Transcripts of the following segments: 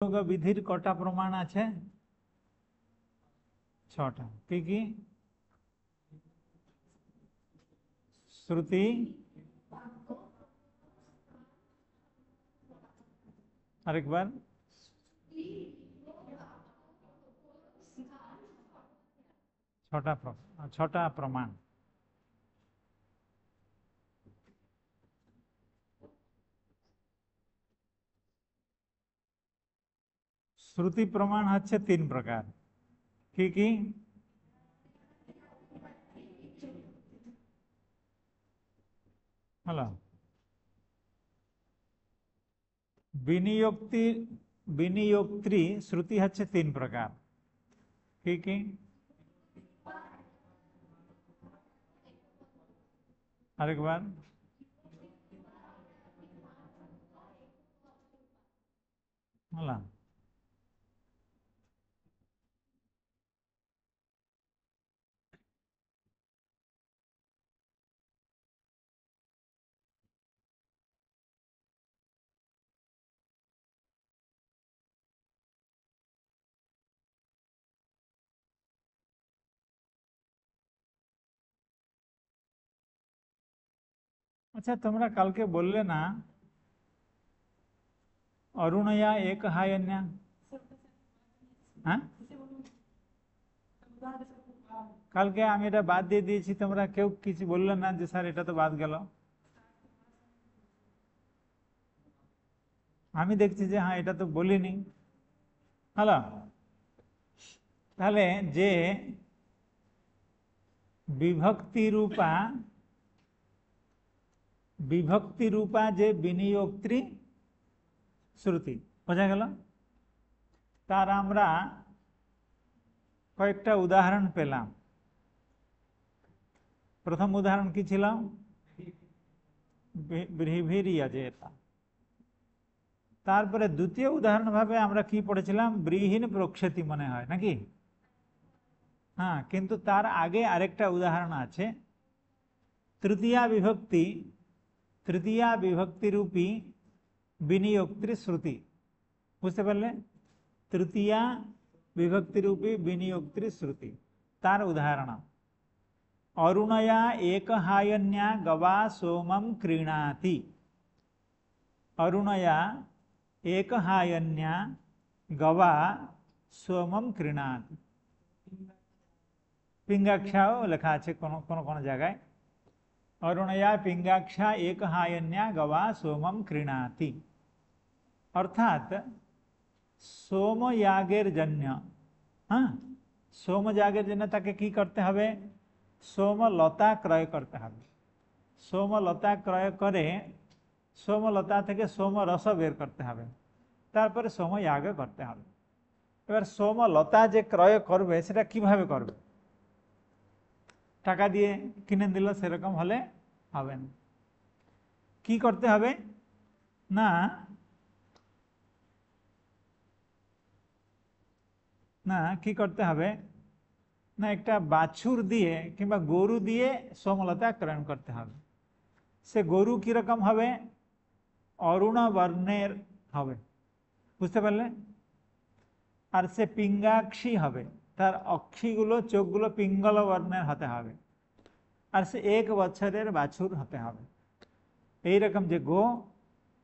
যোগ বিধির কটা প্রমাণ আছে? ছটা। কি কি? শ্রুতি, আরেকবার। ছটা প্রমাণ। শ্রুতি প্রমাণ হচ্ছে তিন প্রকার। কি কি? হলো বিনিয়োক্তি, বিনিয়োক্ত্রী শ্রুতি হচ্ছে তিন প্রকার। কি কি? আরেকবার। হলো আচ্ছা, তোমরা কালকে বললে না অরুণয়া এক হায়ন্যা? হ্যাঁ, কালকে আমি এটা বাদ দিয়ে দিয়েছি, তোমরা কেউ কিছু বললে না যে স্যার এটা তো বাদ গেল। আমি দেখছি যে হ্যাঁ, এটা তো বলিনি। হ্যালো, তাহলে যে বিভক্তি রূপা যে বিনিয়োক্ত্রী শ্রুতি, বোঝা গেল? তার আমরা কয়েকটা উদাহরণ পেলাম। প্রথম উদাহরণ কি ছিল? ব্রীহিভিরিয়জেতা। তারপরে দ্বিতীয় উদাহরণ ভাবে আমরা কি পড়েছিলাম? ব্রীহীন প্রক্ষেতি, মনে হয় নাকি? হ্যাঁ, কিন্তু তার আগে আরেকটা উদাহরণ আছে, তৃতীয়া বিভক্তি রূপী বিনিয়োক্ত্রী শ্রুতি। বুঝতে পারলে? তৃতীয়া বিভক্তি রূপী বিনিয়োক্ত্রী শ্রুতি। তার উদাহরণ অরুণয়া এক হায়ন্যা গবা সোমম ক্রীণাতি। অরুণয়া এক হায়ন্যা গবা সোমম ক্রীণাতি। পিঙ্গাক্ষাও লেখা আছে কোন কোন কোন জায়গায়। অরুণয়া পিঙ্গাক্ষা এক হায়ন্যা গবা সোমম ক্রীণাতি। অর্থাৎ সোমযাগের জন্য, হ্যাঁ, সোমযাগের জন্য তাকে কি করতে হবে? সোমলতা ক্রয় করতে হবে। সোমলতা ক্রয় করে সোমলতা থেকে সোমরস বের করতে হবে, তারপরে সোমযাগ করতে হবে। এবার সোমলতা যে ক্রয় করবে সেটা কিভাবে করবে? টাকা দিয়ে কিনে দিল, সেরকম হলে হবে না। কি করতে হবে? না না, কি করতে হবে? না, একটা বাছুর দিয়ে কিংবা গরু দিয়ে সোমলতা ক্রয়ণ করতে হবে। সে গরু কিরকম হবে? অরুণ বর্ণের হবে, বুঝতে পারলে? আর সে পিঙ্গাক্ষী হবে, তার অক্ষিগুলো, চোখগুলো পিঙ্গল বর্ণের হতে হবে। আর সে 1 বছরের বাছুর হতে হবে। এইরকম যে গো,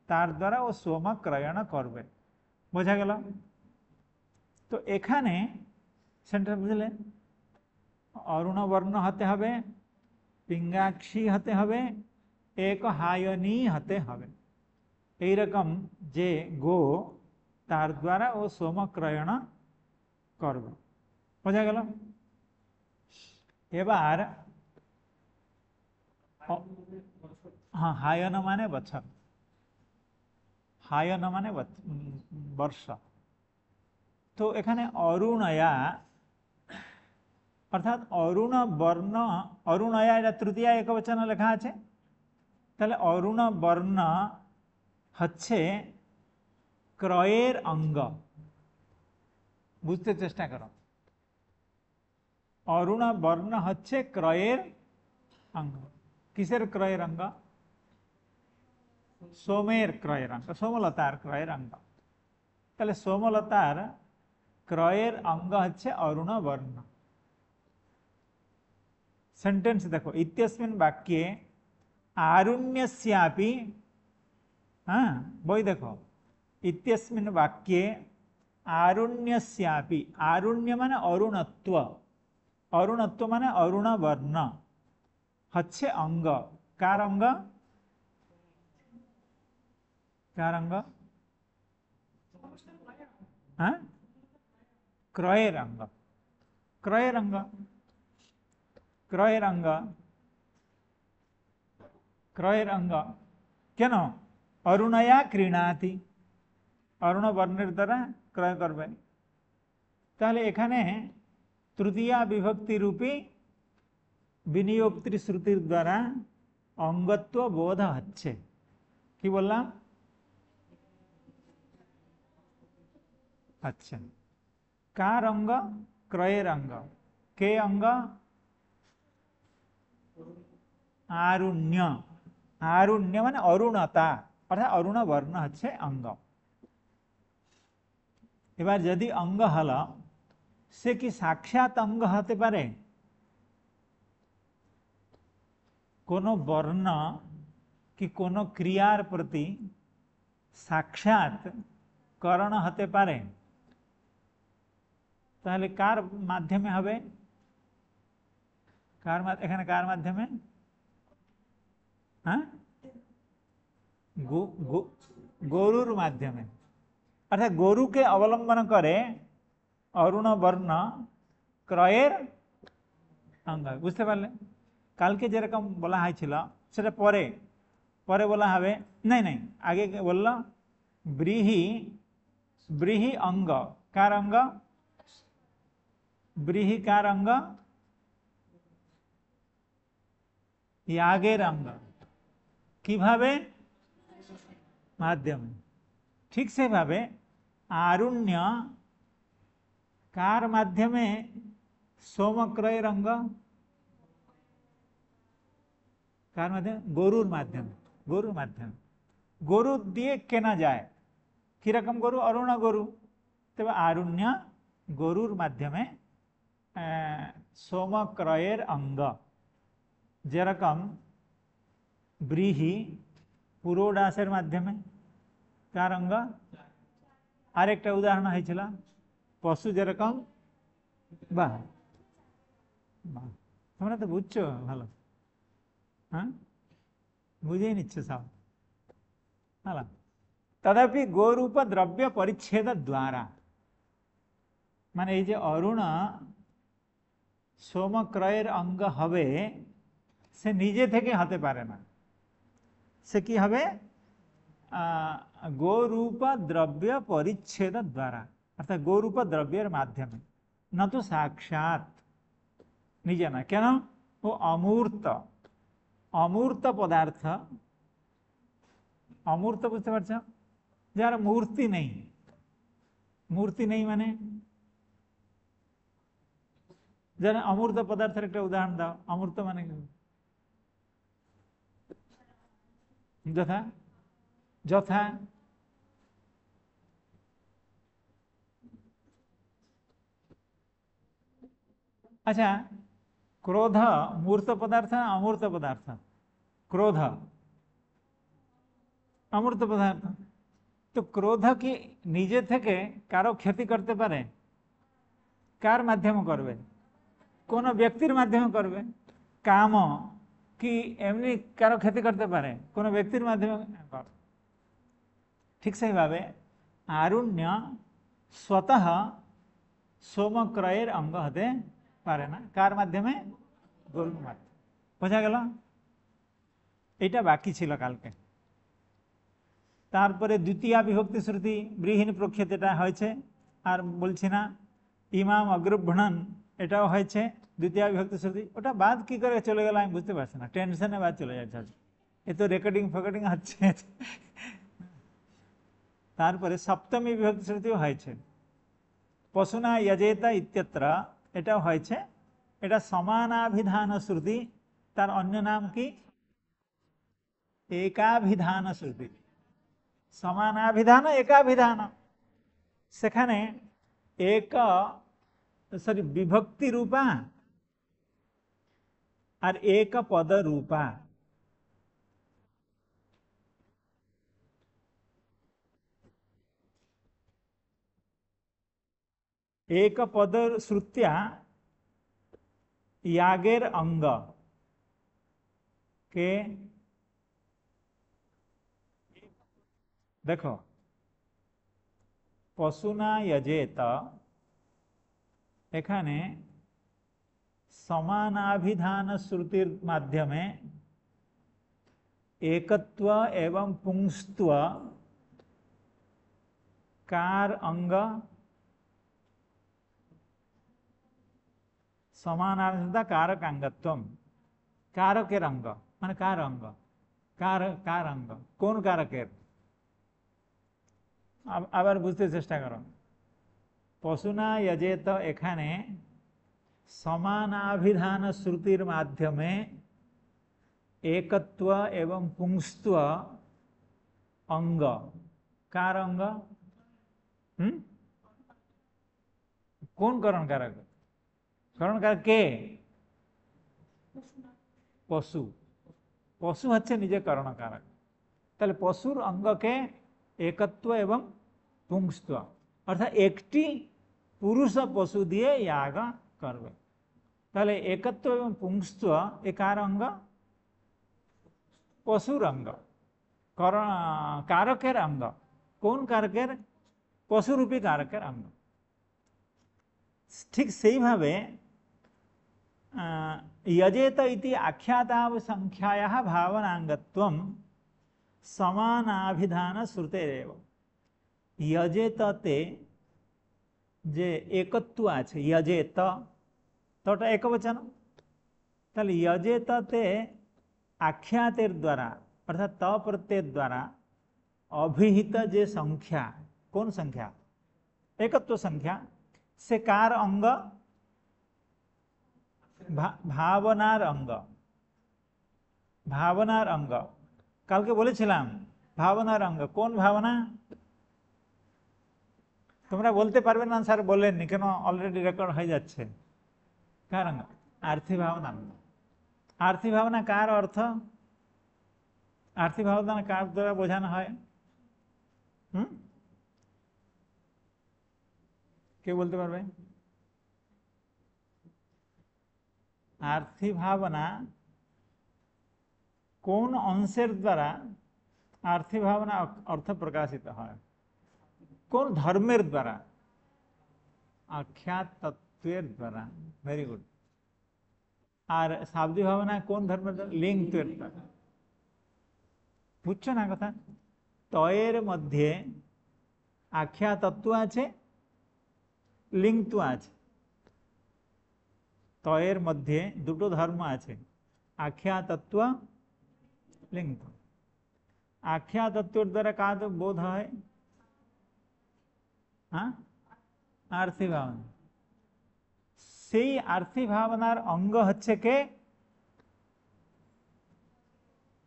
তার দ্বারা ও সোম ক্রয়ণ করবে। বোঝা গেল? তো এখানে সেন্টার বুঝলে, অরুণ বর্ণ হতে হবে, পিঙ্গাক্ষী হতে হবে, এক হায়নী হতে হবে। এইরকম যে গো, তার দ্বারা ও সোম ক্রয়ণ করবে। বোঝা গেল? এবার হ্যাঁ, হায়ন মানে বছর, হায়ন মানে বর্ষ। তো এখানে অরুণয়া অর্থাৎ অরুণ বর্ণ, অরুণয়া এটা তৃতীয় একবচন লেখা আছে। তাহলে অরুণ বর্ণ হচ্ছে ক্রয়ের অঙ্গ। বুঝতে চেষ্টা করো, অরুণ বর্ণ হচ্ছে ক্রয়ের অঙ্গ। কিসের ক্রয়ের অঙ্গ? সোমের ক্রয়ের অঙ্গ, সোমলতার ক্রয়ের অঙ্গ। তাহলে সোমলতার ক্রয়ের অঙ্গ হচ্ছে অরুণ বর্ণ। সেন্টেন্স দেখো, ইত্যস্মিন বাক্যে আরুণ্যস্যাপি, হ্যাঁ বই দেখো, ইত্যস্মিন বাক্যে আরুণ্যস্যাপি, আরুণ্য মানে অরুণত্ব, অরুণত্ব মানে অরুণ বর্ণ হচ্ছে অঙ্গ। কার অঙ্গ? কার অঙ্গ? হ্যাঁ, ক্রয়ের অঙ্গ, ক্রয়ের অঙ্গ, ক্রয়ের অঙ্গ, ক্রয়ের অঙ্গ। কেন? অরুণয়া ক্রীণাতি, অরুণ বর্ণের দ্বারা ক্রয় করবে। তাহলে এখানে তৃতীয়া বিভক্তি রূপী বিনিয়োক্তি শ্রুতির দ্বারা অঙ্গত্ব বোধ হচ্ছে। কি বললাম? আচ্ছা, কার অঙ্গ? ক্রয়ের অঙ্গ। কে অঙ্গ? আরুণ্য। আরুণ্য মানে অরুণতা, অর্থাৎ অরুণ বর্ণ হচ্ছে অঙ্গ। এবার যদি অঙ্গ হলো, সে কি সাক্ষাৎ অঙ্গ হতে পারে? কোন বর্ণ কি কোন ক্রিয়ার প্রতি সাক্ষাৎ করণ হতে পারে? তাহলে কার মাধ্যমে হবে? এখানে কার মাধ্যমে? হ্যাঁ, গরুর মাধ্যমে। অর্থাৎ গরুকে অবলম্বন করে অরুণ বর্ণ ক্রয়ের অঙ্গ। বুঝতে পারলে? কালকে যেরকম বলা হয়েছিল সেটা পরে পরে বলা হবে। নাই নাই, আগে বলল ব্রীহি, ব্রীহি অঙ্গ। কার অঙ্গ? ব্রীহি কার অঙ্গ? ইয়াগের অঙ্গ। কিভাবে? মাধ্যমে। ঠিক সেভাবে আরুণ্য কার মাধ্যমে? সোমক্রয়ের অঙ্গ। কার মাধ্যমে? গরুর মাধ্যমে। গরুর মাধ্যমে। গরু দিয়ে কেনা যায়। কিরকম গরু? অরুণ গরু। তবে আরুণ্য গরুর মাধ্যমে সোমক্রয়ের অঙ্গ। যেরকম ব্রীহি পুরোডাসের মাধ্যমে। কার অঙ্গ? আরেকটা উদাহরণ হয়েছিল পশু যেরকম, বাহ বাহ, তোমরা তো বুঝছো ভালো, হ্যাঁ বুঝেই নিচ্ছ সব ভালো। তথাপি গোরূপ দ্রব্য পরিচ্ছেদ দ্বারা, মানে এই যে অরুণ সোমক্রয়ের অঙ্গ হবে, সে নিজে থেকে হতে পারে না। সে কি হবে? গোরূপ দ্রব্য পরিচ্ছেদ দ্বারা, অর্থাৎ গোরূপ দ্রব্যের মাধ্যমে, না তো সাক্ষাৎ নিজে না। কেন? ও অমূর্ত, অমূর্ত পদার্থ। অমূর্ত বুঝতে পারছ? যার মূর্তি নেই। মূর্তি নেই মানে যারা অমূর্ত পদার্থের একটা উদাহরণ দাও। অমূর্ত মানে যথা, যথা আচ্ছা, ক্রোধ মূর্ত পদার্থ না অমূর্ত পদার্থ? ক্রোধ অমূর্ত পদার্থ। তো ক্রোধ কি নিজে থেকে কারো ক্ষতি করতে পারে? কার মাধ্যমে করবে? কোন ব্যক্তির মাধ্যমে করবে। কাম কি এমনি কারো ক্ষতি করতে পারে? কোন ব্যক্তির মাধ্যমে। ঠিক সেইভাবে আরুণ্য স্বতঃ সোমক্রয়ের অঙ্গ হতে পারে না। কার মাধ্যমে? গরুর মাধ্যমে। বোঝা গেল? এটা বাকি ছিল কালকে। তারপরে দ্বিতীয় বিভক্তি শ্রুতি বৃহীন প্রক্ষেপ, এটা হয়েছে, আর বলছি না। ইমাম অগ্রভ্রণন, এটাও হয়েছে দ্বিতীয় বিভক্তি শ্রুতি। ওটা বাদ কি করে চলে গেল আমি বুঝতে পারছি না, টেনশনে বাদ চলে যাচ্ছে। এ তো রেকর্ডিং ফেকর্ডিং হচ্ছে। তারপরে সপ্তমী বিভক্তি শ্রুতিও হয়েছে, পশুনা যজেতা ইত্যত্র, এটাও হয়েছে। এটা সমানাভিধান শ্রুতি। তার অন্য নাম কি? একাভিধান শ্রুতি। সমানাভিধান, একাভিধান। সেখানে এক সরি বিভক্তি রূপা আর এক পদ রূপা। एक पद श्रुत्या यागेर अंग के देखो पशुना यजेत एखाने समानाभिधान श्रुतिर माध्यमे एकत्व एवं पुंस्त्व कार अंग समानाभिधा कारकांगत्वम कारकेर अंग माने कार अंग कार अंग कोन कारकेर আবার বুঝতে চেষ্টা করো। পশুনা यजेत এখানে समानाभिधान श्रुतिर माध्यमे एकत्व एवं पुंस्त्व अंग कार अंग কোন করণ কারক করণ কারক কে পশু পশু হচ্ছে নিজে করণ কারক তাহলে পশুর অঙ্গকে एकत्व एवं पुंस्त्व अर्थात एकटी पुरुष पशु दिए याग करबे ताहले एकत्व एवं पुंस्त्व एकार अंग पशुर अंग कारकेर अंग कोन कारकेर पशुरूपी कारकेर अंग। ठीक सेई भावे यजेत इति आख्याताव संख्यायाः भावनांगत्वं समानाभिधान श्रुतेरेव यजेतते जे एकत्व आछे यजेत तोटा एकवचन ताहले यजेतते आख्यातेर द्वारा अर्थात त प्रत्यय द्वारा अभिहित जे संख्या कोन संख्या एकत्व संख्या से कार अंग भावनार अंग भावनार अंग कल के बोलेছিলাম भावनार अंग কোন भावना তোমরা বলতে পারবে না স্যার বলেননি কেন অলরেডি রেকর্ড হয়ে যাচ্ছে কার अंग आर्थी भावना आर्थी भावना कार अर्थ आर्थी भावना कार द्वारा বোঝানো হয় কে বলতে পারবে आर्थी भावना কোন অংশের দ্বারা आर्थी भावना अर्थ प्रकाशित है কোন ধর্মের দ্বারা आख्यात तत्वेर द्वारा वेरी गुड और शाब्दी भावना কোন ধর্মের দ্বারা লিঙ্গের দ্বারা বুঝছো না কথা তয়ের মধ্যে आख्या तत्व আছে লিঙ্গ আছে তয়ের মধ্যে দুটো ধর্ম আছে आख्या तत्व लिंग आख्या तत्व द्वारा का तो बोध है हाँ आर्थी भावना से आर्थी भावनार अंग हच्छे के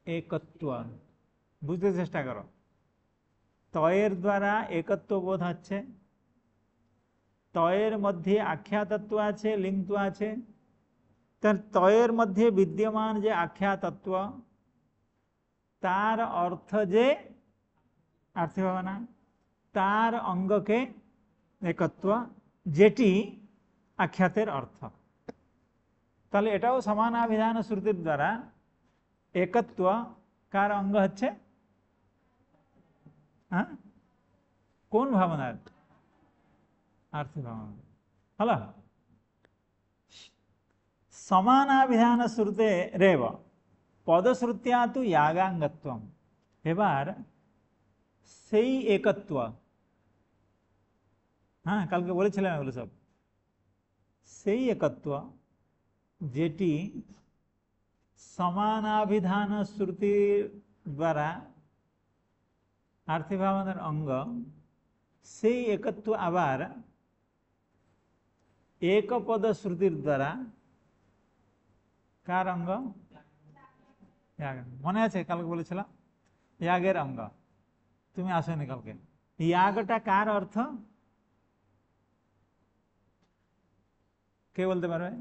एकत्व बुझते चेष्टा करो तয়ের द्वारा एकत्व बोध হচ্ছে तয়ের मध्य आख्या तत्व আছে लिंग আছে तয়ের मध्य विद्यमान जे आख्या तत्व तार अर्थ जे आर्थी भावना तार अंग के एकत्व जेटी आख्यातेर अर्थ ताहले एटाओ समानाभिधान श्रुतिर द्वारा एकत्व कार अंग हच्छे कोन भावनार आर्थी भावना हलो समानाभिधान श्रुते रेव पदश्रुत्या तो यागांगत्वम एबार सेई एकत्व हाँ कल के बोलेছিলাম এগুলো सब सेई एकत्व जेटी समानाभिधान श्रुति द्वारा आर्थी भावनार अंग सेई एकत्व आबार एक पद श्रुतिर द्वारा कार अंग মনে আছে কালকে বলেছিলাম यागের अंग তুমি আসোনি কালকে यागটা কার अर्थ কে বলতে পারবে?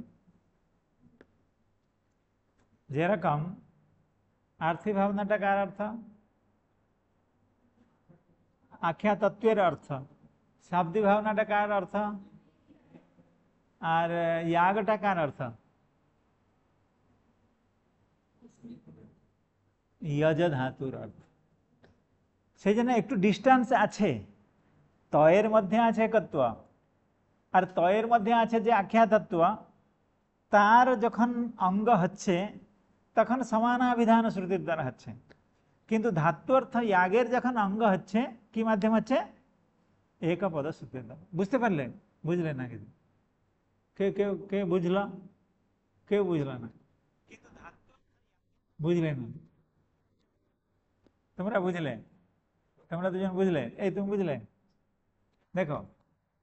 যেরকম আর্থি ভাবনাটা কার অর্থ? আখ্যা তত্ত্বের অর্থ। শাব্দিক ভাবনাটা কার অর্থ? আর ইয়াগটা কার অর্থ? ইয়জ ধাতুর অর্থ। সেই জন্য একটু ডিস্টেন্স আছে। তয়ের মধ্যে আছে একত্ব, আর তয়ের মধ্যে আছে যে আখ্যা তত্ত্ব, তার যখন অঙ্গ হচ্ছে তখন সমানাভিধান শ্রুতির দ্বারা হচ্ছে। কিন্তু ধাতু অর্থ ইয়াগের যখন অঙ্গ হচ্ছে কি মাধ্যম হচ্ছে? একপদ শ্রুতির দ্বারা। বুঝতে পারলেন? বুঝলেন না কিছু? কেউ কেউ কে বুঝলো? কেউ বুঝলো না? বুঝলেন না? তোমরা বুঝলে? তোমরা দুজন বুঝলে? এই তুমি বুঝলে? দেখো,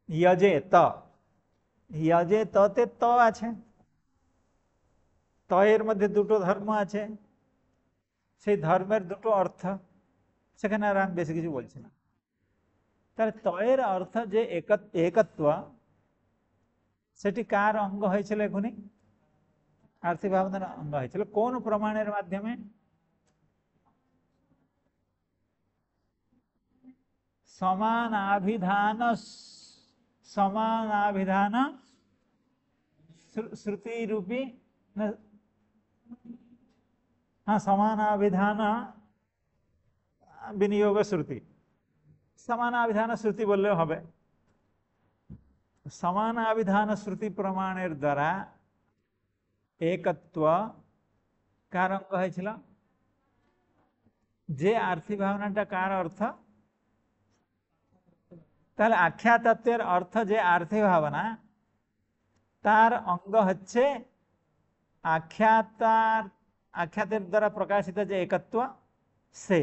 ইয়জে ত, ইয়জে ততে ত আছে, তয়ের মধ্যে দুটো ধর্ম আছে, সেই ধর্মের দুটো অর্থ, সেখানে আর আমি বেশি কিছু বলছি না। তাহলে তয়ের অর্থ যে একত্ব, সেটি কার অঙ্গ হয়েছিল? এখনই আর্থিক ভাবনার অঙ্গ হয়েছিল। কোন প্রমাণের মাধ্যমে? সমানাভিধান, সমানাভিধান শ্রুতি রূপী, হ্যাঁ, সমানাভিধান বিনিয়োগ শ্রুতি। সমানাভিধান শ্রুতি বললেও হবে। সমানাভিধান শ্রুতি প্রমাণের দ্বারা একত্ব কার অঙ্গ হয়েছিল? যে আর্থিক ভাবনাটা কার অর্থ? তাহলে আখ্যা তত্ত্বের অর্থ যে আর্থিক ভাবনা, তার অঙ্গ হচ্ছে আখ্যাতের দ্বারা প্রকাশিত যে একত্ব, সে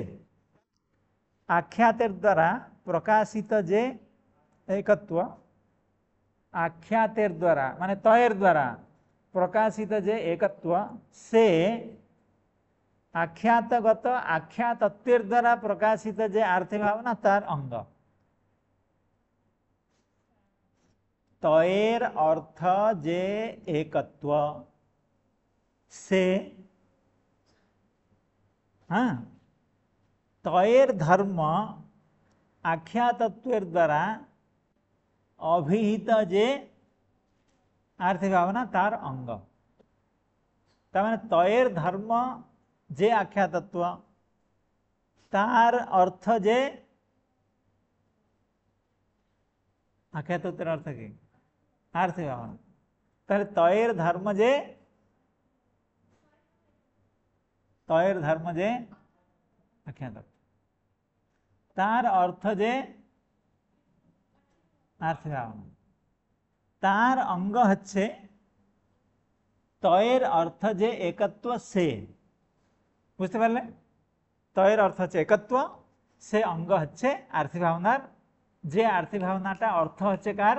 আখ্যাতের দ্বারা প্রকাশিত যে একত্ব, আখ্যাতের দ্বারা মানে তয়ের দ্বারা প্রকাশিত যে একত্ব, সে আখ্যাতগত আখ্যা তত্ত্বের দ্বারা প্রকাশিত যে আর্থিক ভাবনা, তার অঙ্গ। তয়ের অর্থ যে একত্ব, সে, হ্যাঁ, তয়ের ধর্ম আখ্যা তত্ত্বের দ্বারা অভিহিত যে আর্থিক ভাবনা, তার অঙ্গ। তার মানে তয়ের ধর্ম যে আখ্যা তত্ত্ব, তার অর্থ যে আখ্যা তত্ত্বের অর্থ কি? আর্থিক ভাবনা। তাহলে তয়ের ধর্ম যে, তয়ের ধর্ম যে আখ্যা তত্ত্ব, তার অর্থ যে আর্থিক ভাবনা, তার অঙ্গ হচ্ছে তয়ের অর্থ যে একত্ব, সে। বুঝতে পারলে? তয়ের অর্থ হচ্ছে একত্ব, সে অঙ্গ হচ্ছে আর্থিক ভাবনার, যে আর্থিক ভাবনাটা অর্থ হচ্ছে কার?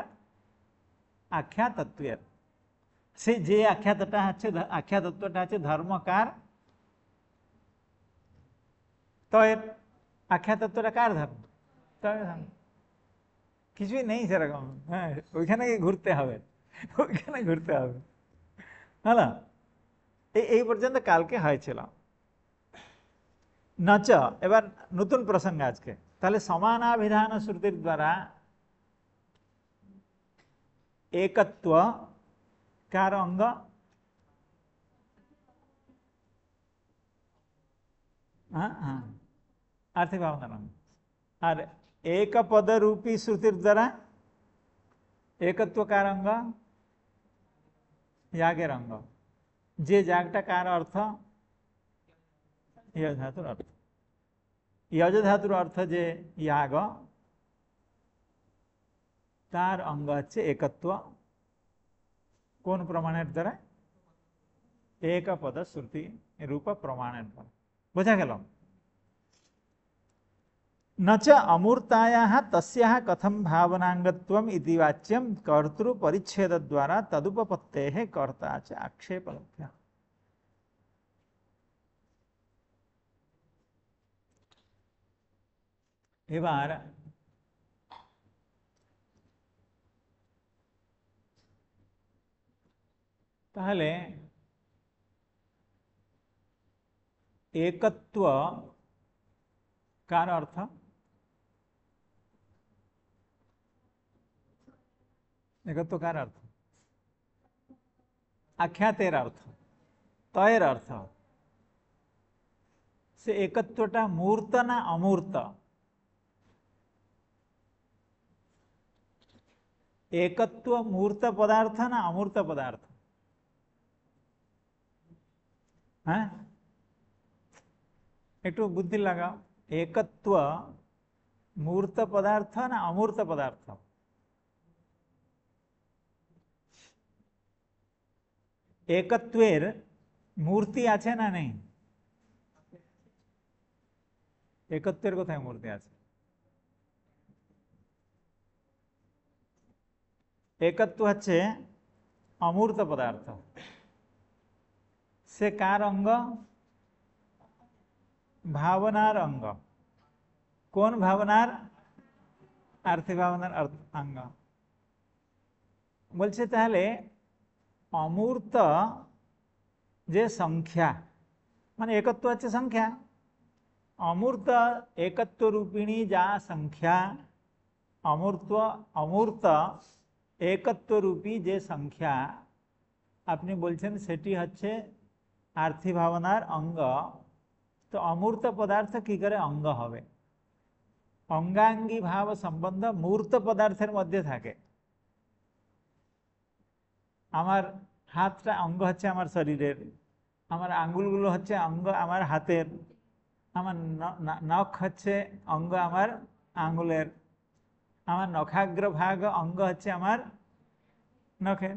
আখ্যা তত্ত্বের। সে যে আখ্যাতটা হচ্ছে, আখ্যা তত্ত্বটা হচ্ছে ধর্ম কার? তয়ের। আখ্যা তত্ত্বটা কার ধর্ম? তয়ের ধর্ম। কিছুই নেই সেরকম। হ্যাঁ, ওইখানে ঘুরতে হবে, ওইখানে ঘুরতে হবে। হ্যাঁ, এই পর্যন্ত কালকে হয়েছিল। নচ, এবার নতুন প্রসঙ্গ আজকে। তাহলে সমানাভিধান শ্রুতির দ্বারা একত্ব কার অঙ্গ? হ্যাঁ, হ্যাঁ, আর্থিক ভাবনার অঙ্গ। আর এক পদ রূপী শ্রুতির দ্বারা একত্ব কার অঙ্গ? यागের অঙ্গ। যে যাগটা কার অর্থ? ইয়জ ধাতুর অর্থ। ইয়জ ধাতুর অর্থ যে ইয়াগ, তার অঙ্গ হচ্ছে একত্ব। কোন প্রমাণের দ্বারা? এক পদ শ্রুতি রূপ প্রমাণের দ্বারা। বোঝা গেল? নচ अमूर्तायाः तस्याः कथं भावनांगत्वम् इति वाच्यं कर्तृ परिच्छेद द्वारा तदुपपत्तेः कर्ता च आक्षेपलभ्यः। এবার তাহলে একত্ব কার অর্থ? একত্ব কার অর্থ? আখ্যাতের অর্থ, তয়ের অর্থ। সে একত্বটা মূর্ত না অমূর্ত? একত্ব মূর্ত পদার্থ না অমূর্ত পদার্থ? হ্যাঁ, একটু বুদ্ধি লাগাও। একত্ব মূর্ত পদার্থ না অমূর্ত পদার্থ? একত্বের মূর্তি আছে না নেই? একত্বের কোথায় মূর্তি আছে? একত্ব হচ্ছে অমূর্ত পদার্থ। সে কার অঙ্গ? ভাবনার অঙ্গ। কোন ভাবনার? আর্থিক ভাবনার অঙ্গ। বলছে তাহলে অমূর্ত যে সংখ্যা, মানে একত্ব হচ্ছে সংখ্যা, অমূর্ত একত্ব রূপিণী যা সংখ্যা, অমূর্ত একত্ব রূপী যে সংখ্যা আপনি বলছেন সেটি হচ্ছে আর্থিক ভাবনার অঙ্গ। তো অমূর্ত পদার্থ কি করে অঙ্গ হবে? অঙ্গাঙ্গী ভাব সম্বন্ধ মূর্ত পদার্থের মধ্যে থাকে। আমার হাতটা অঙ্গ হচ্ছে আমার শরীরের, আমার আঙ্গুলগুলো হচ্ছে অঙ্গ আমার হাতের, আমার নখ হচ্ছে অঙ্গ আমার আঙ্গুলের, আমার নখাগ্র ভাগ অঙ্গ হচ্ছে আমার নখের।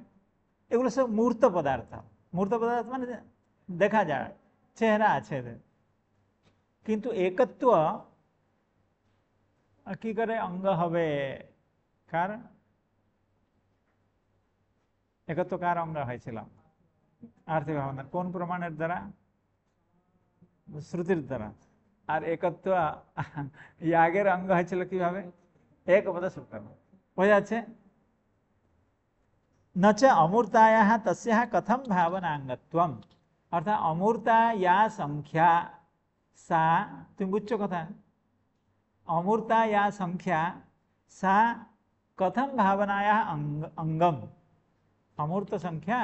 এগুলো সব মূর্ত পদার্থ। মূর্ত পদার্থ মানে দেখা যায়, চেহারা আছে এদের। কিন্তু একত্ব কি করে অঙ্গ হবে? কার একত্ব কার অঙ্গ হয়েছিল? আর্থিক ভাবনা। কোন প্রমাণের দ্বারা? শ্রুতির দ্বারা। আর একত্ব ইয়াগের অঙ্গ হয়েছিল কিভাবে? এক পদ সূত্র। বোঝা যাচ্ছে? নচ অমূর্তায়া তস্যাহ কথম ভাবনাঙ্গত্বম। অর্থাৎ অমূর্তা ইয়া সংখ্যা সা, তুমি বুঝছো কথা, অমূর্তা ইয়া সংখ্যা সা কথম ভাবনায়া অঙ্গম। অমূর্ত সংখ্যা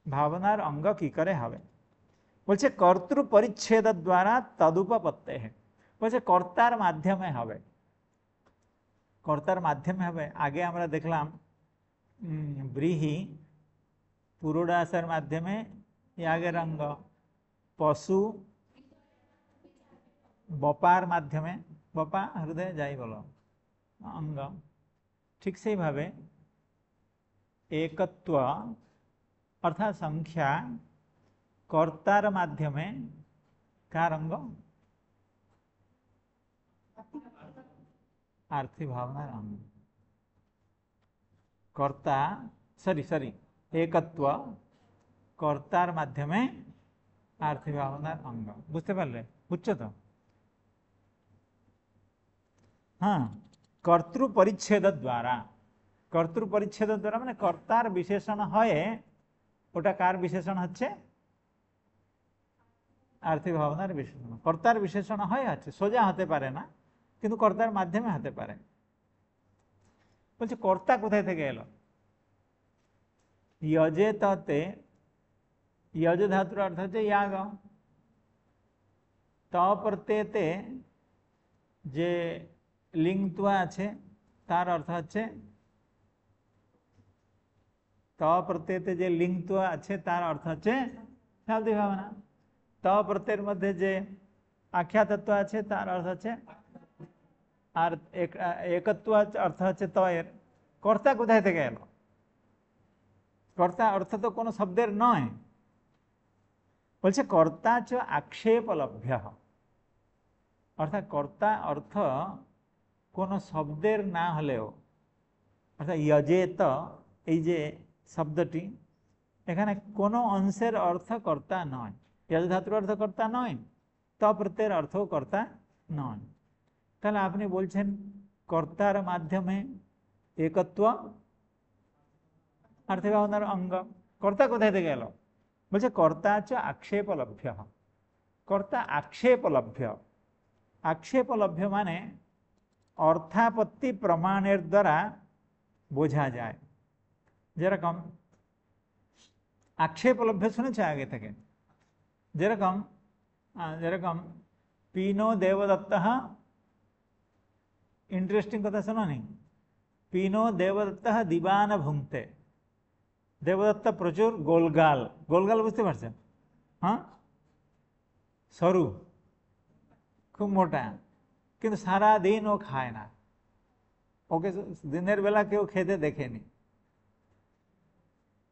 ভাবনার অঙ্গ কি করে হবে? বলছে কর্তৃ পরিচ্ছেদ দ্বারা তদুপপত্তে। বলছে কর্তার মাধ্যমে হবে। কর্তার মাধ্যমে হবে। আগে আমরা দেখলাম ব্রীহি পুরোডাসের মাধ্যমে ইয়াগের অঙ্গ, পশু বপার মাধ্যমে, বপা হৃদয়ে যাই বলো, অঙ্গ। ঠিক সেইভাবে একত্ব অর্থাৎ সংখ্যা কর্তার মাধ্যমে কার অঙ্গ? আর্থিক ভাবনার অঙ্গ। কর্তা সরি একত্ব কর্তার মাধ্যমে আর্থিক ভাবনার অঙ্গ। বুঝতে পারলে? বুঝছো তো? হ্যাঁ, কর্তৃ পরিচ্ছেদ দ্বারা। কর্তৃ পরিচ্ছেদ দ্বারা মানে কর্তার বিশেষণ হয়ে, ওটা কার বিশেষণ হচ্ছে? আর্থিক ভাবনার বিশেষণ। কর্তার বিশেষণ হয়ে আছে, সোজা হতে পারে না, কিন্তু কর্তার মাধ্যমে হতে পারে। বলছে কর্তা কোথায় থেকে এলো? ইয়জে ততে, ইয়জ ধাতুর অর্থ হচ্ছে ইয়াগ। ত প্রত্যেতে যে লিঙ্গত্বা আছে তার অর্থ হচ্ছে, ত প্রত্যেতে যে লিঙ্গত্বা আছে তার অর্থ হচ্ছে শাব্দিক ভাবনা। ত প্রত্যয়ের মধ্যে যে আখ্যা তত্ত্ব আছে তার অর্থ হচ্ছে, আর একত্ব অর্থ হচ্ছে তয়ের। কর্তা কোথায় থেকে এলো? কর্তা অর্থ তো কোনো শব্দের নয়। বলছে কর্তা চ আক্ষেপলভ্য। অর্থাৎ কর্তা অর্থ কোনো শব্দের না হলেও, অর্থাৎ ইয়জেত এই যে শব্দটি, এখানে কোনো অংশের অর্থ কর্তা নয়। ইয়জ ধাতুর অর্থ কর্তা নয়, ত প্রত্যয়ের অর্থও কর্তা নয়। তাহলে আপনি বলছেন কর্তার মাধ্যমে একত্ব আর্থিক ভাবনার অঙ্গ। কর্তা কোথায় থেকে এলো? বলছে কর্তা হচ্ছে আক্ষেপলভ্য। কর্তা আক্ষেপলভ্য। আক্ষেপলভ্য মানে অর্থাপত্তি প্রমাণের দ্বারা বোঝা যায়। যেরকম আক্ষেপলভ্য শুনেছে আগে থেকে, যেরকম যেরকম পিনো দেবদত্ত, ইন্টারেস্টিং কথা শোনো নি? পিনো দেবদত্ত দিবান ভুংতে। দেবদত্ত প্রচুর গোলগাল, গোলগাল বুঝতে পারছেন? হ্যাঁ, সরু, খুব মোটা, কিন্তু সারা দিন ও খায় না। ওকে দিনের বেলা কেউ খেতে দেখেনি।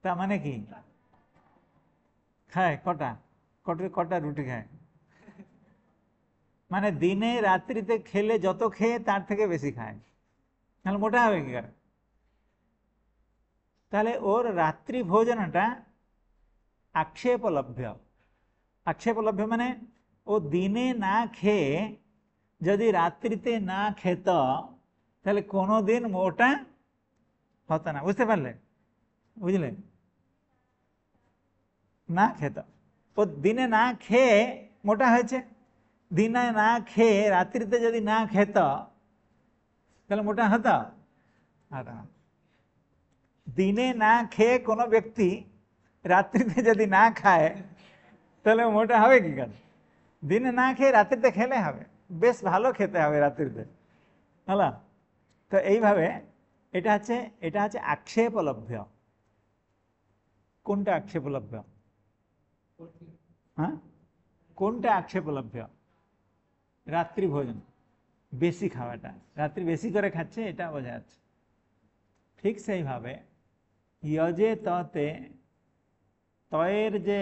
তা মানে কি? খায় কটা কটা রুটি খায়, মানে দিনে রাত্রিতে খেলে যত খেয়ে তার থেকে বেশি খায়, তাহলে মোটা হবে কি করে? তাহলে ওর রাত্রি ভোজনটা আক্ষেপলভ্য। আক্ষেপলভ্য মানে ও দিনে না খেয়ে যদি রাত্রিতে না খেত তাহলে কোনোদিন মোটা হতো না। বুঝতে পারলে? বুঝলে? না খেত, ও দিনে না খেয়ে মোটা হয়েছে। দিনে না খেয়ে রাত্রিতে যদি না খেত তাহলে মোটা হতো? দিনে না খেয়ে কোনো ব্যক্তি রাত্রিতে যদি না খায় তাহলে মোটা হবে কি করে? দিনে না খেয়ে রাত্রিতে খেলে হবে, বেশ ভালো খেতে হবে রাত্রিতে, হলো? তো এইভাবে এটা হচ্ছে আক্ষেপলভ্য। কোনটা আক্ষেপলভ্য? হ্যাঁ, কোনটা আক্ষেপলভ্য? রাত্রি ভোজন, বেশি খাওয়াটা, রাত্রি বেশি করে খাচ্ছে, এটা বোঝা যাচ্ছে। ঠিক সেইভাবে ইয়জে ততে তয়ের যে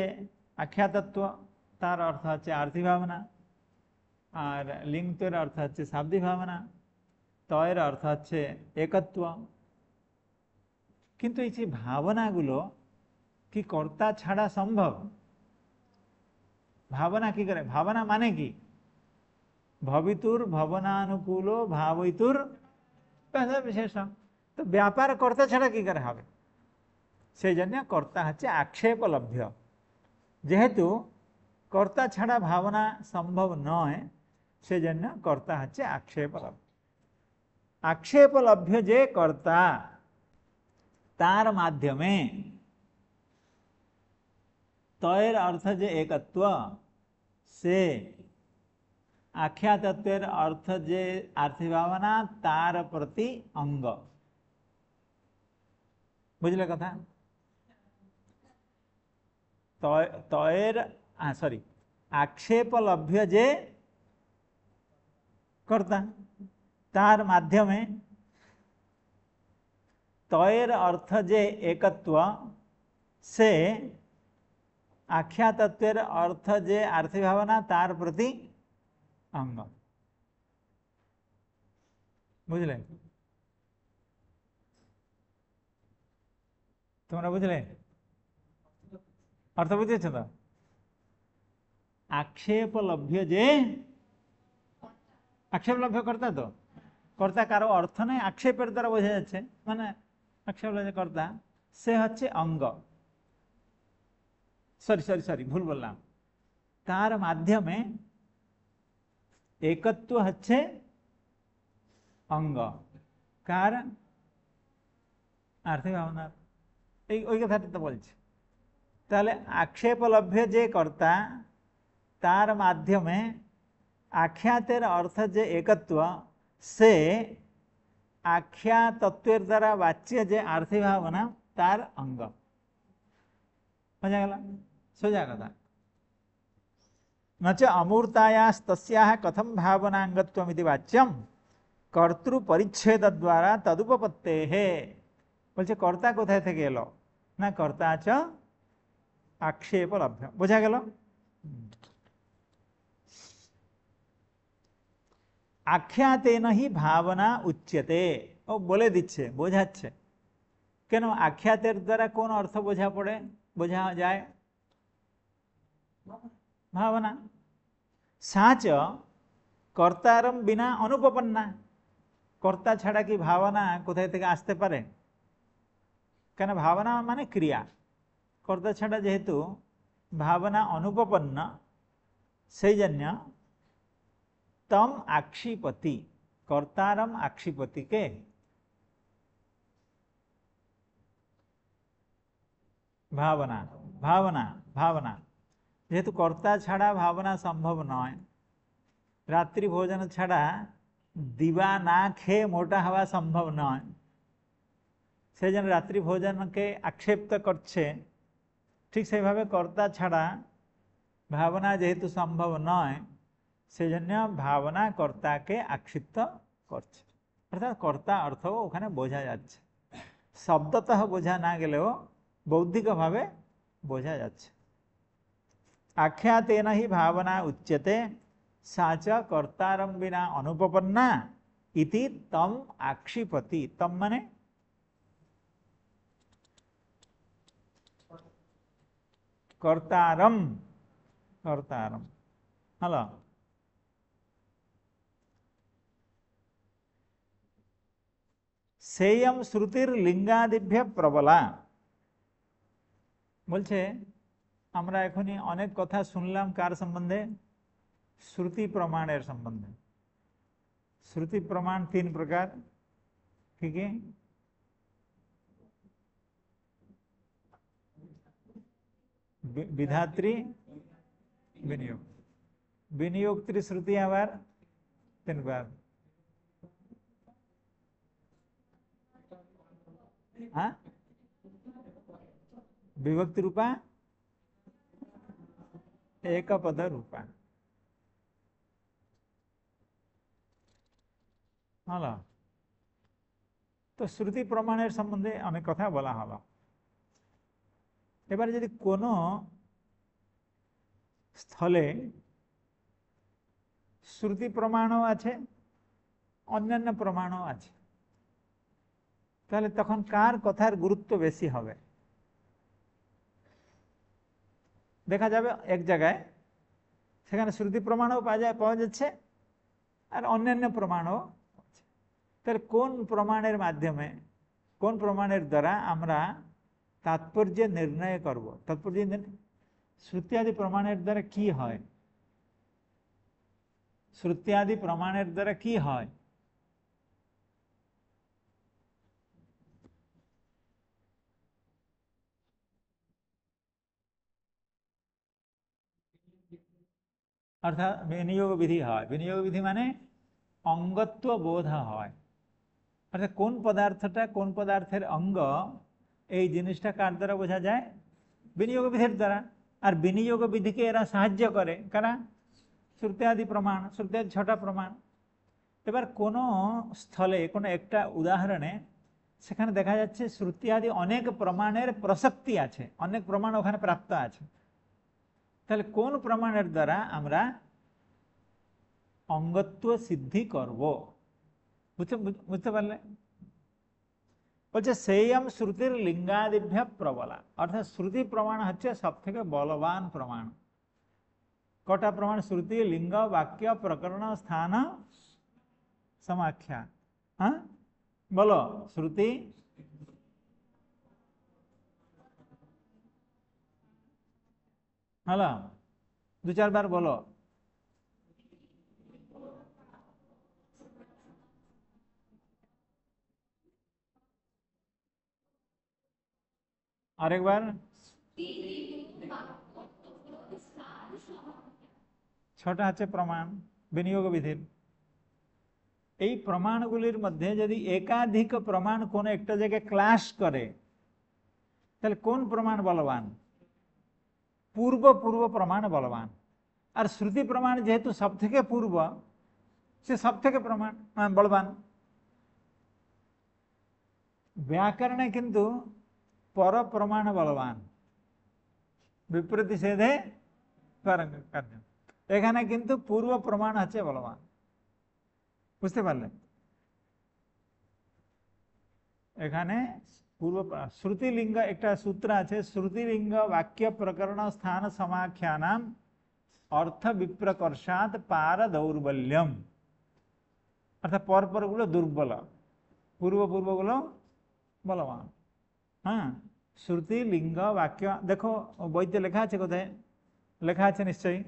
আখ্যাতত্ব তার অর্থ হচ্ছে আর্থি ভাবনা, আর লিঙ্গের অর্থ হচ্ছে শাব্দিক ভাবনা, তয়ের অর্থ হচ্ছে একত্ব। কিন্তু এই যে ভাবনাগুলো কি কর্তা ছাড়া সম্ভব? ভাবনা কি করে? ভাবনা মানে কি? ভবিতুর ভবনানুকূল ভাবইতুর বিশেষ। তো ব্যাপার কর্তা ছাড়া কি করে হবে? সেই জন্য কর্তা হচ্ছে আক্ষেপলভ্য। যেহেতু কর্তা ছাড়া ভাবনা সম্ভব নয়, সেজন্য কর্তা হচ্ছে আক্ষেপলভ্য। আক্ষেপলভ্য যে কর্তা, তার মাধ্যমে তয়ের অর্থ যে একত্ব, সে আখ্যাতত্বের অর্থ যে আর্থিক ভাবনা তার প্রতি অঙ্গ। বুঝলে কথা? তয়ের সরি, আক্ষেপলভ্য যে কর্তা, তার মাধ্যমে তয়ের অর্থ যে একত্ব, সে আখ্যাতত্বের অর্থ যে আর্থিক ভাবনা তার প্রতি অঙ্গ। বুঝলে? তোমরা বুঝলে? অর্থ বুঝেছ তো? আক্ষেপলভ্য যে, আক্ষেপলভ্য কর্তা, তো কর্তা কারো অর্থ নেই, আক্ষেপের দ্বারা বোঝা যাচ্ছে, মানে আক্ষেপলভ্য কর্তা, সে হচ্ছে অঙ্গ। সরি সরি সরি ভুল বললাম, তার মাধ্যমে একত্ব হচ্ছে অঙ্গ। কার? আর্থিক ভাবনার। এই ওই কথাটা তো বলছে। তাহলে আক্ষেপলভ্য যে কর্তা, তার মাধ্যমে আখ্যাতের অর্থ যে একত্ব, সে আখ্যা তত্ত্বের দ্বারা বাচ্য যে আর্থিক ভাবনা তার অঙ্গ। বোঝা গেল? সোজা কথা। নচ অমূর্তায়াস্তস্যাহ কথম ভাবনাঙ্গত্বমিতি বাচ্যম কর্তৃ পরিচ্ছেদ দ্বারা তদুপপত্তেহ। বলছে কর্তা কোথায় থেকে এলো? না, কর্তা চ আক্ষেপলভ্য। বোঝা গেল? আখ্যাতেন হি ভাবনা উচ্যতে। ও বলে দিচ্ছে, বোঝাচ্ছে কেন আখ্যাতের দ্বারা কোন অর্থ বোঝা যায়? ভাবনা। সাচ কর্তারম বিনা অনুপপন্না। কর্তা ছাড়া কি ভাবনা কোথায় থেকে আসতে পারে? কেন? ভাবনা মানে ক্রিয়া, কর্তা ছাড়া যেহেতু ভাবনা অনুপপন্ন, সেই জন্য তম আক্ষিপতি, কর্তারম আক্ষিপতিকে ভাবনা ভাবনা ভাবনা যেহেতু কর্তা ছাড়া ভাবনা সম্ভব নয়, রাত্রি ভোজন ছাড়া দিবা না খেয়ে মোটা হওয়া সম্ভব নয়, সেই জন্য রাত্রি ভোজনকে আক্ষেপ করছে। ঠিক সেইভাবে কর্তা ছাড়া ভাবনা যেহেতু সম্ভব নয়, সেই জন্য ভাবনা কর্তাকে আক্ষিপ্ত করছে। অর্থাৎ কর্তা অর্থ ওখানে বোঝা যাচ্ছে, শব্দতঃ বোঝা না গেলেও বৌদ্ধিকভাবে বোঝা যাচ্ছে। আখ্যাতেন হি ভাবনা উচ্যতে সা চ কর্তারম বিনা অনুপপন্না ইতি তম আক্ষিপতি। তম মানে কর্তারম, কর্তারম। হলো সেয়ম শ্রুতির লিঙ্গাদিভ্য প্রবলা। বলছে আমরা এখনই অনেক কথা শুনলাম কার সম্বন্ধে? শ্রুতি প্রমাণের সম্বন্ধে। শ্রুতি প্রমাণ তিন প্রকার, কি কি? বিধাত্রী, বিনিয়োগ, বিনিয়োগত্রী শ্রুতি আবার তিনবার। হ্যাঁ, विभक्ति रूपा, एक पद रूपा। হলো তো শ্রুতি প্রমাণের সম্বন্ধে অনেক কথা বলা হলো। এবারে যদি কোনো স্থলে শ্রুতি প্রমাণও আছে, অন্যান্য প্রমাণও আছে, তাহলে তখন কার কথার গুরুত্ব বেশি হবে? দেখা যাবে এক জায়গায় সেখানে শ্রুতি প্রমাণও পাওয়া যাচ্ছে আর অন্যান্য প্রমাণও। তাহলে কোন প্রমাণের মাধ্যমে, কোন প্রমাণের দ্বারা আমরা তাৎপর্য নির্ণয় করব? তাৎপর্য শ্রুতিয়াদি প্রমাণের দ্বারা কি হয়? শ্রুতিয়াদি প্রমাণের দ্বারা কি হয়? অর্থাৎ বিনিয়োগ বিধি হয়। বিনিয়োগ বিধি মানে অঙ্গত্ব বোধ হয়। অর্থাৎ কোন পদার্থটা কোন পদার্থের অঙ্গ, এই জিনিসটা কার দ্বারা বোঝা যায়? বিনিয়োগ বিধির দ্বারা। আর বিনিয়োগ বিধিকে এরা সাহায্য করে কারা? শ্রুতিয়াদি প্রমাণ, শ্রুতিয়াদি ছটা প্রমাণ। এবার কোনো স্থলে কোনো একটা উদাহরণে সেখানে দেখা যাচ্ছে শ্রুতিয়াদি অনেক প্রমাণের প্রসক্তি আছে, অনেক প্রমাণ ওখানে প্রাপ্ত আছে। তাহলে কোন প্রমাণের দ্বারা আমরা অঙ্গত্ব সিদ্ধি করব? বুঝতে পারলে? বলছে সেইম শ্রুতির লিঙ্গাদিভ্য প্রবলা। অর্থাৎ শ্রুতি প্রমাণ হচ্ছে সব থেকে বলবান প্রমাণ। কটা প্রমাণ? শ্রুতি, লিঙ্গ, বাক্য, প্রকরণ, স্থান, সমাখ্যা। হ্যাঁ বলো, শ্রুতি, হলো দু চারবার বলো। আরেকবার। ছটা হচ্ছে প্রমাণ বিনিয়োগ বিধির। এই প্রমাণগুলির মধ্যে যদি একাধিক প্রমাণ কোন একটা জায়গায় ক্লাস করে, তাহলে কোন প্রমাণ বলবান? পূর্ব পূর্ব প্রমাণ বলবান। আর শ্রুতি প্রমাণ যেহেতু সব থেকে পূর্ব, সে সব থেকে প্রমাণ বলবান। ব্যাকরণে কিন্তু পর প্রমাণ বলবান, বিপ্রতিষেধে কার্য। এখানে কিন্তু পূর্ব প্রমাণ হচ্ছে বলবান। বুঝতে পারলেন? এখানে পূর্ব শ্রুতিলিঙ্গ একটা সূত্র আছে, শ্রুতিলিঙ্গ বাক্য প্রকরণ স্থান সমাখ্যানাম অর্থ বিপ্রকর্ষাৎ পার দৌর্বল্যম। অর্থাৎ পরপর গুলো দুর্বল, পূর্ব পূর্ব গুলো বলবান। হ্যাঁ, শ্রুতি লিঙ্গ বাক্য, দেখো বইতে লেখা আছে, কোথায় লেখা আছে নিশ্চয়ই,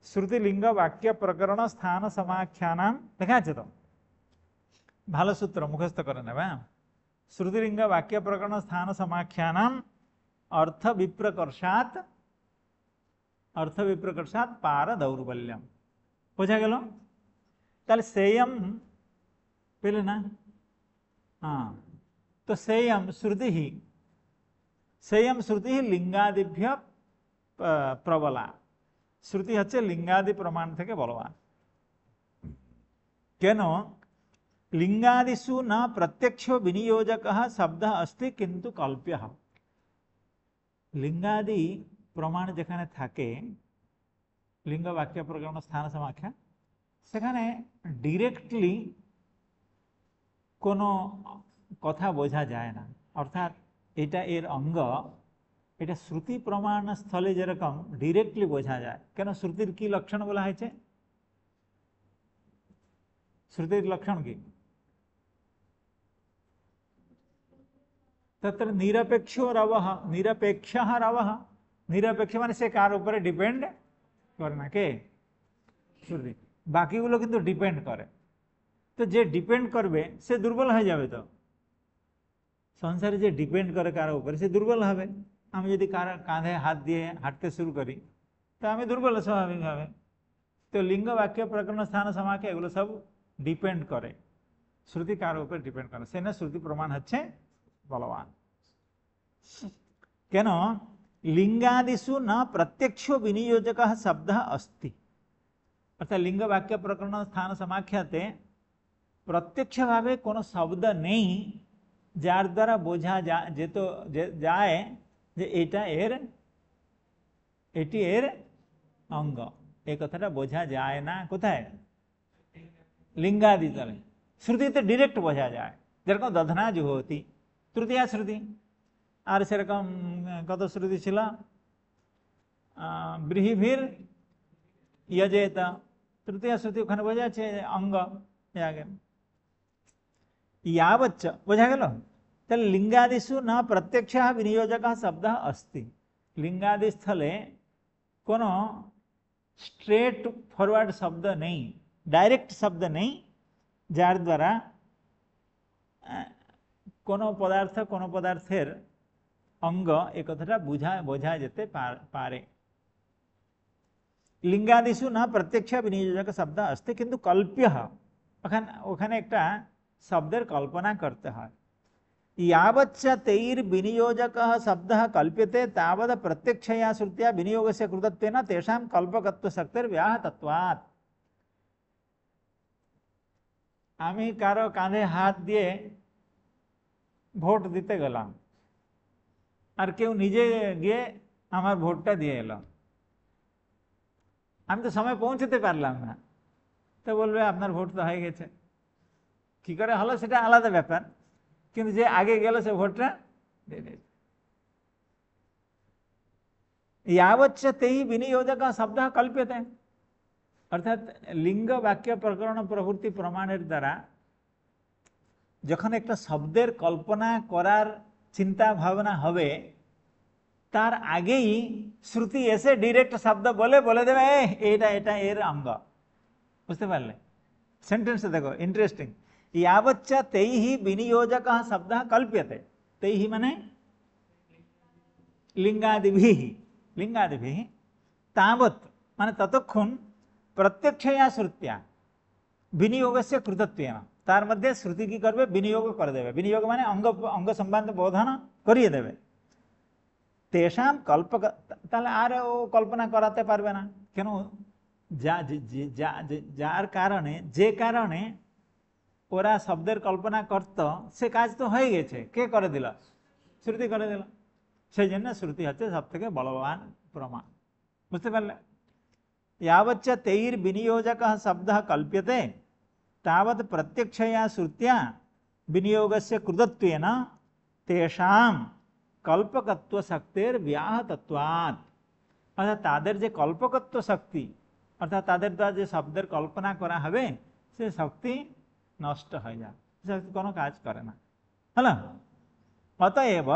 শ্রুতি লিঙ্গ বাক্য প্রকরণ স্থান সমাখ্যানাম লেখা আছে তো, ভালো সূত্র মুখস্থ করে নেবে। শ্রুতিলিঙ্গ বাক্য প্রকরণ স্থান সমাখ্যানাম অর্থ বিপ্রকর্ষাৎ পার দৌর্বল্যম। বোঝা গেল? তাহলে সেয়ম পেলে না? হ্যাঁ, তো সেয়ম শ্রুতি লিঙ্গাদিভ্য প্রবলা। শ্রুতি হচ্ছে লিঙ্গাদি প্রমাণ থেকে বলবান। কেন? লিঙ্গাদিষু ন প্রত্যক্ষ বিনিয়োজক শব্দ अस्ति কিন্তু কল্প্য। লিঙ্গাদি প্রমাণ যেখানে থাকে, লিঙ্গ বাক্য প্রকরণ স্থান সমাখ্যা, সেখানে ডিরেক্টলি কোনো কথা বোঝা যায় না, অর্থাৎ এটা এর অঙ্গ, এটা শ্রুতি প্রমাণ স্থলে যেরকম ডিরেক্টলি বোঝা যায়। কেন? শ্রুতির কি লক্ষণ বলা হয়েছে? শ্রুতির লক্ষণ কি? तत्र निरपेक्षो रवः, निरपेक्षः रवः। निरपेक्ष মানে সে কার উপরে ডিপেন্ড করে না, কে? শ্রুতি। বাকিগুলো কিন্তু ডিপেন্ড করে। তো যে ডিপেন্ড করবে সে দুর্বল হয়ে যাবে। তো সংসারে যে ডিপেন্ড করে কারো উপরে সে দুর্বল হবে। আমি যদি কারো কাঁধে হাত দিয়ে হাঁটতে শুরু করি তো আমি দুর্বল স্বাভাবিকভাবে। তো লিঙ্গ বাক্য প্রকরণ স্থান সমাখ্যা এগুলো সব ডিপেন্ড করে, শ্রুতি কার উপর ডিপেন্ড করে, সে না শ্রুতি প্রমাণ হচ্ছে বলবান। কেন? লিঙ্গাদিষু ন প্রত্যক্ষ বিনিয়োজক শব্দ अस्ति। অর্থাৎ লিঙ্গ বাক্য প্রকরণ স্থান সমাখ্যাতে প্রত্যক্ষভাবে কোনো শব্দ নেই যার দ্বারা বোঝা যায় যে এটি এর অঙ্গ। এই কথাটা বোঝা যায় না কোথায়? লিঙ্গাদি তলে। শ্রুতিতে ডিরেক্ট বোঝা যায়, যেরকম দধনা জুহতি তৃতীয়া শ্রুতি। আর সেরকম কত শ্রুতি ছিল, ব্রীহিভীর यजेत, তৃতীয়া শ্রুতি, ওখানে বোঝা যাচ্ছে অঙ্গ। यावच्च, বোঝা গেল? তাহলে লিঙ্গাদিষু না প্রত্যক্ষ বিনিয়োজক শব্দ अस्ति। লিঙ্গাদি স্থলে কোনো স্ট্রেট ফরওয়ার্ড শব্দ নেই, ডাইরেক্ট শব্দ নেই যার দ্বারা কোনো পদার্থ কোনো পদার্থের অঙ্গ এ কথাটা বোঝা যেতে পারে। লিঙ্গাদিষু না প্রত্যক্ষ বিনিয়োজক শব্দ अस्ति কিন্তু কল্প্য। ওখানে একটা শব্দের কল্পনা করতে হয়। यावच्च तैर विनियोजक शब्द कल्प्यते तावद प्रत्यक्षया श्रुत्या विनियोगस्य कृतत्वेन तेषां कल्पकत्व शक्तिर्व्याहतत्वात्। আমি কারো কাঁধে হাত দিয়ে ভোট দিতে গেলাম, আর কেউ নিজে গিয়ে আমার ভোটটা দিয়ে এলো, আমি তো সময় পৌঁছতে পারলাম না, তো বলবে আপনার ভোট তো হয়ে গেছে। কি করে হলো সেটা আলাদা ব্যাপার, কিন্তু যে আগে গেল সে ভোটটা দিয়ে দিয়েছে। यावच्च तैः विनियोजक शब्द कल्प्यते। অর্থাৎ লিঙ্গ বাক্য প্রকরণ প্রভৃতি প্রমাণের দ্বারা যখন একটা শব্দের কল্পনা করার চিন্তা ভাবনা হবে, তার আগেই শ্রুতি এসে ডিরেক্ট শব্দ বলে দেবে এটা এর অঙ্গ। বুঝতে পারলে? সেন্টেন্স দেখো, ইন্টারেস্টিং। यावच्च तैः विनियोजक शब्द कल्प्यते। तैः माने लिंगादिभिः तावत् माने ततक्षण प्रत्यक्षया श्रुत्या विनियोगस्य कृतत्वेन, तार मध्य श्रुति की करबे विनियोग कर देबे। विनियोग माने अंग संबंध बोधन करिए देबे। तेषां कल्पक, ताहले आर ओ कल्पना कराते पारबे ना। केन? যার কারণে, যে কারণে ওরা শব্দের কল্পনা করত সে কাজ তো হয়ে গেছে, কে করে দিল? শ্রুতি করে দিল। সেই জন্য শ্রুতি হচ্ছে সব থেকে বলবান প্রমাণ। বুঝতে পারলে? यावच्च तैर विनियोजक शब्द कल्प्यते तावत् प्रत्यक्षया श्रुत्या विनियोगस्य कृतत्वेन तेषां कल्पकत्व शक्तिर्व्याहतत्वात्। অর্থাৎ তাদের যে কল্পকত্ব শক্তি, অর্থাৎ তাদের দ্বারা যে শব্দের কল্পনা করা হবে সে শক্তি নষ্ট হয়ে যায়, শক্তি কোনো কাজ করে না। হলো? অতএব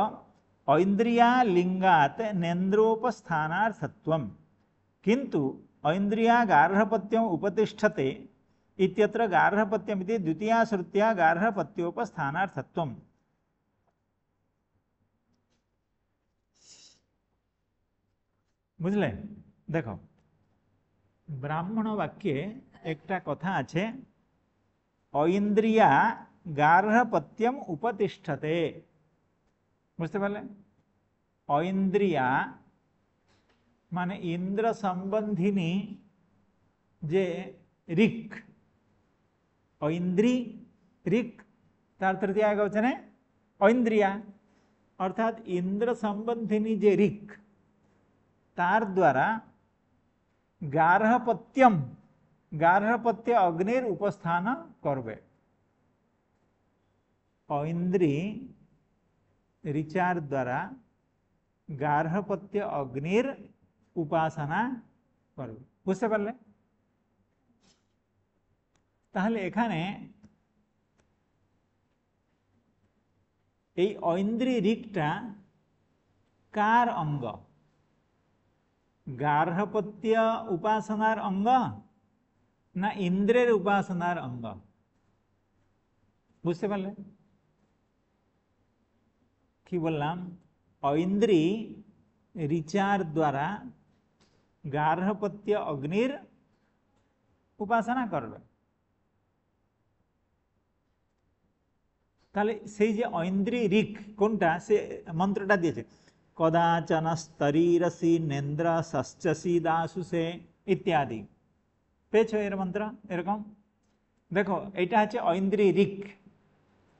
ऐन्द्रिया लिंगात नेन्द्रोपस्थानार्थत्वम् किंतु ऐन्द्रिया गार्हपत्यम उपतिष्ठते इत्यत्र गार्हपत्यमिति द्वितीया श्रुत्या गार्हपत्योपस्थानार्थत्वम्। बुझले देखो ब्राह्मण वाक्ये एकटा कथा आछे ऐन्द्रिया गार्हपत्यम उपतिष्ठते बुझते पारले ऐन्द्रिया माने इंद्र संबंधिनी जे ऋक् ऐन्द्री ऋक् तार तृतीया एकवचने ऐन्द्रिया अर्थात इंद्र संबंधिनी जे ऋक् तार द्वारा गार्हपत्यम गार्हपत्य अग्निर उपस्थान करबे। ऐन्द्री ऋचार द्वारा गार्हपत्य अग्निर उपासना करबे बुझते पारले। ताहले एखाने এই ঐন্দ্রী ঋকটা কার অঙ্গ? গার্হপত্য উপাসনার অঙ্গ না ইন্দ্রের উপাসনার অঙ্গ? বুঝতে পারলে কি বললাম? ঐন্দ্রী ऋचार द्वारा गार्हपत्य अग्निर उपासना करबे। তাহলে সেই যে ঐন্দ্রী ঋক কোনটা সে মন্ত্রটা দিয়েছে কদাচন স্তরীরসি নেন্দ্র ষষ্ঠসি দাসুসে ইত্যাদি পেয়েছো এর মন্ত্র এরকম দেখো এইটা হচ্ছে ঐন্দ্রী ঋক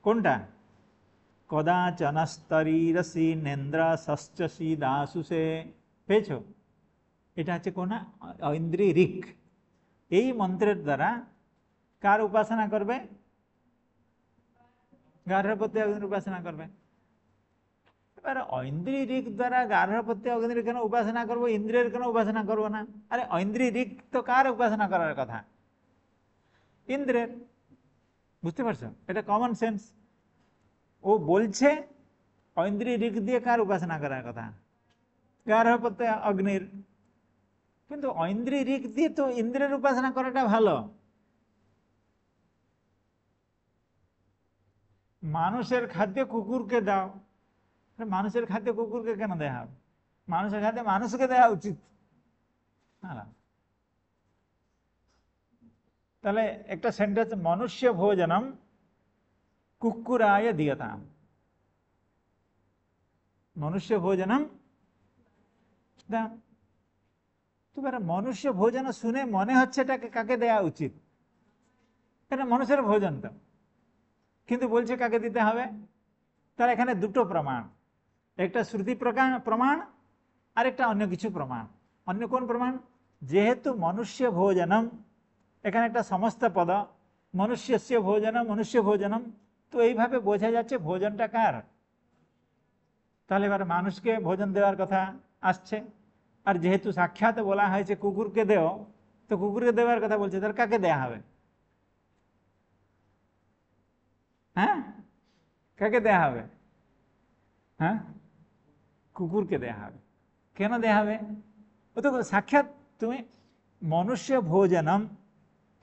কোনটা কদাচন স্তরীরসি নেন্দ্র ষষ্ঠসি দাসুসে পেয়েছো এটা হচ্ছে কোন ঐন্দ্রী ঋক। এই মন্ত্রের দ্বারা কার উপাসনা করবে? गार्हपत्य अग्नि उपासना करबे। ऐन्द्री ऋक् द्वारा गार्हपत्य अग्नि केन उपासना करब इंद्रेर केन उपासना करब ना? अरे ऐन्द्री ऋक् तो कार उपासना करार कथा? इंद्रेर। बुझते पारछो এটা कमन सेंस। ও বলছে ऐन्द्री ऋक् দিয়ে কার উপাসনা করার কথা? গার্হপত্য অগ্নির। কিন্তু ऐन्द्री ऋक् দিয়ে তো ইন্দ্রের উপাসনা করাটা ভালো। মানুষের খাদ্য কুকুরকে দাও, মানুষের খাদ্য কুকুরকে কেন দেয়া হবে? মানুষের খাদ্য মানুষকে দেওয়া উচিত। তাহলে একটা সেন্টেন্স মনুষ্য ভোজনম কুকুরায় দিয়তাম। মনুষ্য ভোজনম দাম। তো মনুষ্য ভোজন শুনে মনে হচ্ছে এটাকে কাকে দেওয়া উচিত? এটা মানুষের ভোজন তো, কিন্তু বলছে কাকে দিতে হবে? তার এখানে দুটো প্রমাণ, একটা শ্রুতি প্রমাণ আর একটা অন্য কিছু প্রমাণ। অন্য কোন প্রমাণ? যেহেতু মনুষ্য ভোজনম এখানে একটা সমস্ত পদ মনুষ্যস্য ভোজনম মনুষ্য ভোজনম, তো এইভাবে বোঝা যাচ্ছে ভোজনটা কার? তাহলে এবার মানুষকে ভোজন দেওয়ার কথা আসছে। আর যেহেতু সাক্ষাৎ বলা হয়েছে কুকুরকে দেও, তো কুকুরকে দেওয়ার কথা বলছে, তাহলে কাকে দেয়া হবে? হ্যাঁ, কাকে দেয়া হবে? হ্যাঁ, কুকুরকে দেয়া হবে। কেন দেয়া হবে? ও তো সাক্ষাৎ তুমি মনুষ্য ভোজনম,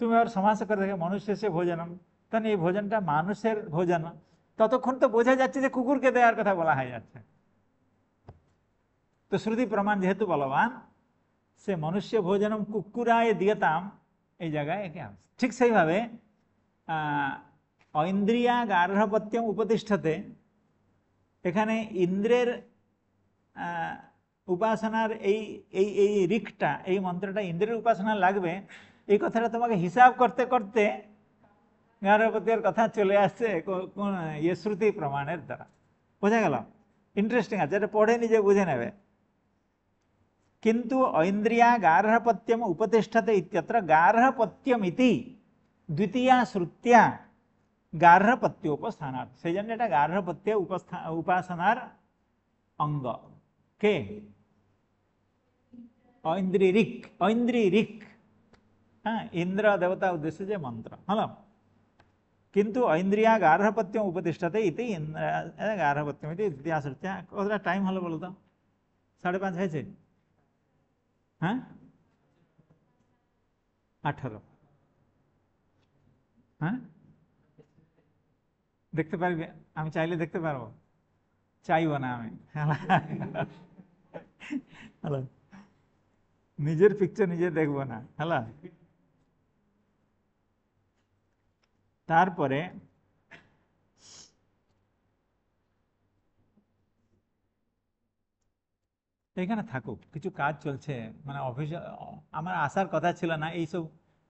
তুমি আর সমাস করে দেখো মনুষ্যস্য ভোজনম, তাহলে এই ভোজনটা মানুষের ভোজন। ততক্ষণ তো বোঝা যাচ্ছে যে কুকুরকে দেওয়ার কথা বলা হয়ে যাচ্ছে। তো শ্রুতি প্রমাণ যেহেতু বলবান, সে মনুষ্য ভোজনম কুকুরায় দিয়তাম এই জায়গায় একে আসে। ঠিক সেইভাবে ঐন্দ্রিয়া গার্হপত্যম উপতিষ্ঠতে, এখানে ইন্দ্রের উপাসনার এই এই এই ঋকটা, এই মন্ত্রটা ইন্দ্রের উপাসনা লাগবে, এই কথাটা তোমাকে হিসাব করতে করতে গার্হপত্যের কথা চলে আসছে কোন ইয়ে শ্রুতি প্রমাণের দ্বারা। বোঝা গেল? ইন্টারেস্টিং আছে, এটা পড়ে নিজে বুঝে নেবে। কিন্তু ঐন্দ্রিয়া গার্হপত্যম উপতিষ্ঠতে ইত্যত্র গার্হপত্যম ইতি দ্বিতীয়া শ্রুত্যা গার্হপত্যোপস্থানার্থ, সেই জন্য এটা গার্হপত্য উপাসনার অঙ্গ। কে? ঐন্দ্রী ঋক। ঐন্দ্রী ঋক, হ্যাঁ, ইন্দ্র দেবতা উদ্দেশ্যে যে মন্ত্র হলো। কিন্তু ঐন্দ্রিয়া গার্হপত্যম উপতিষ্ঠাতে ইতি গার্হপত্যম ইতি ইতিহাস। কতটা টাইম হলো বলো তো? 5:30 হয়েছে? হ্যাঁ, 18। হ্যাঁ, দেখতে পারবে? আমি চাইলে দেখতে পারবো, চাইবো না আমি। হ্যালো, নিজের পিকচার নিজে দেখবো না। হ্যালো, তারপরে এখানে থাকুক, কিছু কাজ চলছে, মানে অফিস, আমার আসার কথা ছিল না, এইসব